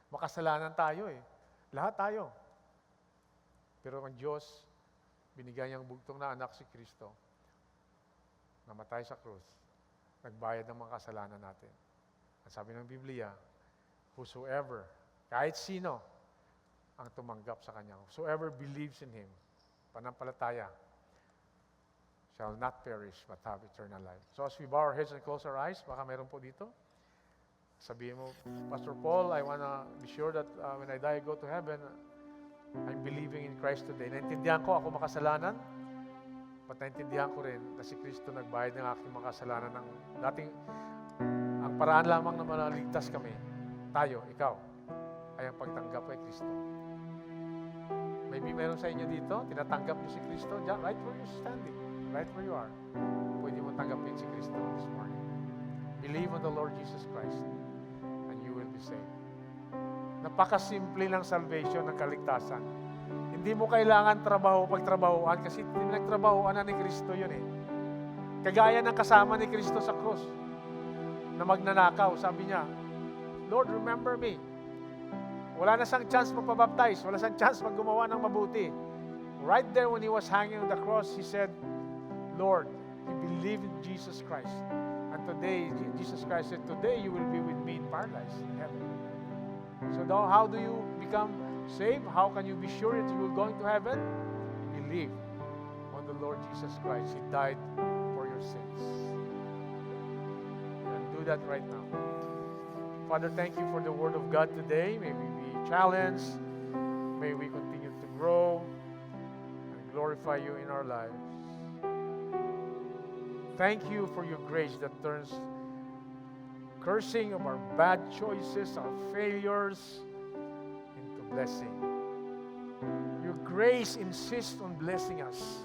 Makasalanan tayo eh. Lahat tayo. Pero ang Diyos, binigyan niyang bugtong na anak si Kristo. Namatay sa krus. Nagbayad ng mga kasalanan natin. Ang sabi ng Biblia, whosoever, kahit sino, ang tumanggap sa Kanya, whosoever believes in Him, panampalataya, shall not perish but have eternal life. So as we bow our heads and close our eyes, baka meron po dito. Sabihin mo, Pastor Paul, I wanna be sure that when I die, I go to heaven. I'm believing in Christ today. Naintindihan ko ako makasalanan, but naintindihan ko rin na si Kristo nagbayad ng aking makasalanan ng dating ang paraan lamang na malaligtas kami. Tayo, ikaw, ay ang pagtanggap kay Kristo. Maybe meron sa inyo dito, tinatanggap niyo si Kristo, right where you're standing, right where you are. Pwede mo tanggapin si Kristo this morning. Believe on the Lord Jesus Christ and you will be saved. Napakasimple ng salvation, ng kaligtasan. Hindi mo kailangan pagtrabahoan kasi pinagtrabahoan na ni Kristo yun eh. Kagaya ng kasama ni Kristo sa krus na magnanakaw, sabi niya, Lord, remember me. Wala na siyang chance magpabaptize, wala siyang chance maggumawa ng mabuti. Right there when he was hanging on the cross, he said, Lord, he believed in Jesus Christ. And today, Jesus Christ said, today you will be with me in paradise, in heaven. So now, how do you become saved? How can you be sure that you will go into heaven? Believe on the Lord Jesus Christ. He died for your sins. And do that right now. Father, thank you for the Word of God today. May we be challenged. May we continue to grow and glorify you in our lives. Thank you for your grace that turns cursing of our bad choices, our failures, into blessing. Your grace insists on blessing us.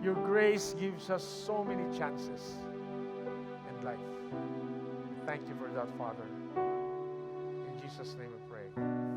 Your grace gives us so many chances in life. Thank you for that, Father. In Jesus' name we pray.